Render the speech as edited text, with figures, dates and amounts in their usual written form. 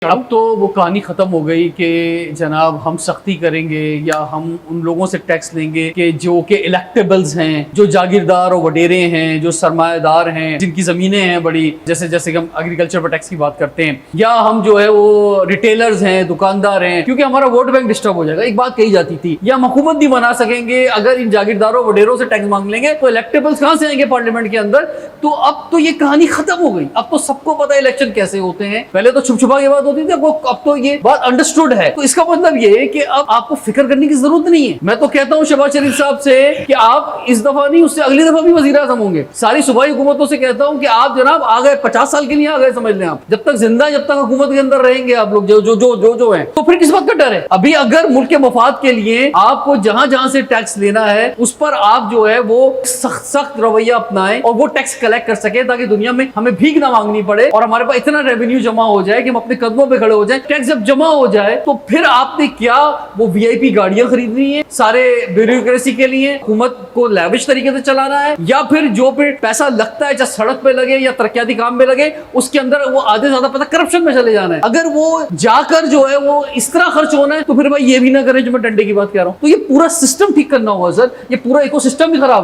अब तो वो कहानी खत्म हो गई कि जनाब हम सख्ती करेंगे या हम उन लोगों से टैक्स लेंगे कि जो कि इलेक्टेबल्स हैं, जो जागीरदार और वडेरे हैं, जो सरमायादार हैं, जिनकी ज़मीनें हैं बड़ी, जैसे जैसे कि हम एग्रीकल्चर पर टैक्स की बात करते हैं, या हम जो है वो रिटेलर्स हैं, दुकानदार हैं, क्योंकि हमारा वोट बैंक डिस्टर्ब हो जाएगा। एक बात कही जाती थी, या हम हुकूमत नहीं बना सकेंगे अगर इन जागीरदारों वडेरों से टैक्स मांग लेंगे, तो इलेक्टेबल्स कहाँ से आएंगे पार्लियामेंट के अंदर। तो अब तो ये कहानी खत्म हो गई। अब तो सबको पता है इलेक्शन कैसे होते हैं। पहले तो छुप छुपा के बात होती थी, अब तो ये बात अंडरस्टूड है। तो इसका मतलब ये है कि अब आपको फिक्र करने की जरूरत नहीं है। मैं तो कहता हूं शहबाज शरीफ साहब से कि आप इस दफा नहीं, उससे अगली दफा भी वजीर आजम होंगे। सारी सूबाई हुकूमतों से कहता हूं कि आप जनाब आ गए, 50 साल के लिए आ गए, समझ लें आप। जब तक जिंदा, जब तक हुकूमत के अंदर रहेंगे आप लोग जो हैं, तो फिर किस बात का डर है। अभी अगर मुल्क के मफाद के लिए आपको जहां जहां से टैक्स लेना है, उस पर आप जो है वो सख्त रवैया अपनाएं और वो टैक्स कलेक्ट कर सके, ताकि दुनिया में हमें भीख ना मांगनी पड़े और हमारे पास इतना रेवेन्यू जमा हो जाए कि हम अपने कदमों पे खड़े हो जाए। टैक्स जब जमा हो जाए तो फिर आपने क्या वो वीआईपी गाड़ियां खरीदनी है सारे ब्यूरोक्रेसी के लिए, हुकूमत को लैविश तरीके से चलाना है, या फिर जो फिर पैसा लगता है चाहे सड़क पे लगे या तरक्याती काम में लगे, उसके अंदर वो आधे ज्यादा पैसा करप्शन में चले जाना है। अगर वो जाकर जो है वो इस तरह खर्च होना है, तो फिर भाई ये भी ना करें जो मैं डंडे की बात कह रहा हूं। तो ये पूरा सिस्टम ठीक करना होगा सर, ये पूरा इकोसिस्टम भी खराब है।